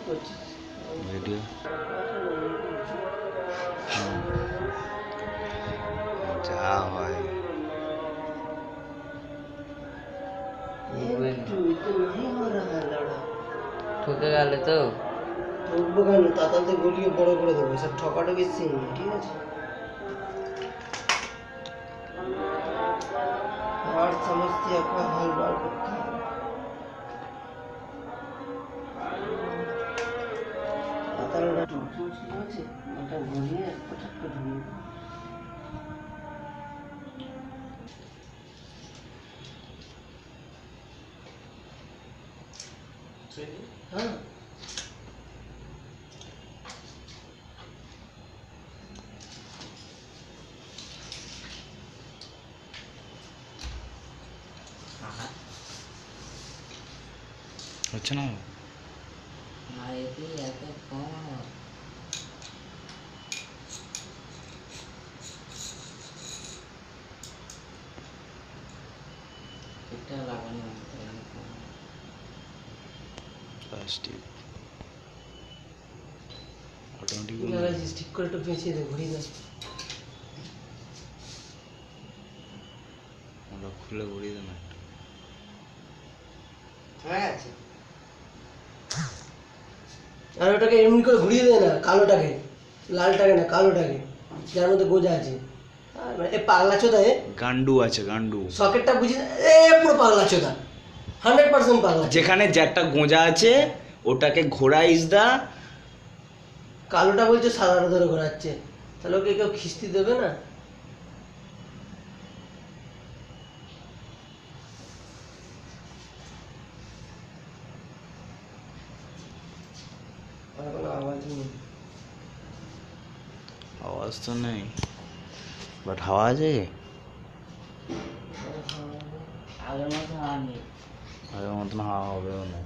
Video যা হয় ঠকে গেলে তো ঠকবো কেন? তাতাতে গলিয়ে বড় করে দেবো, এসব ঠকাঠকি সিন নেই, ঠিক আছে? আর समझती आपका हाल बार करती है তাতাটা টুকটুক ছিল আছে, ওটা গলিয়ে পটাক করে ধরিয়ে দেবো। হ্যাঁ হচ্ছে না এত কম এটা লাগানো প্লাস্টিক অটোমেটিক লাগাইছিস, ঠিক করে একটু পেঁচিয়ে দে, ঘুরিয়ে দে। ওটা খুলে ঘুরিয়ে দেন একটা হয়ে গেছে। আর ওটাকে এমনি করে ঘুরিয়ে দে না, কালোটাকে, লালটাকে না, কালোটাকে, যার মধ্যে গোজা আছে। এ পাগলা চোদা, এ গান্ডু আছে গান্ডু সকেটটা বুঝি না, এ পুরো পাগলা চোদা, 100% পাগলা। যেখানে যেটা গোঁজা আছে ওটাকে ঘোরাইস দা কালোটা বলছে সাদাটা ধরে ঘোরাচ্ছে, তাহলে ওকে কেউ খিস্তি দেবে না? আর কোনো আওয়াজ নেই। আওয়াজ তো নেই বাট হাওয়া আছে আগের মতো আর নেই আগের মতন হাওয়া হবেও না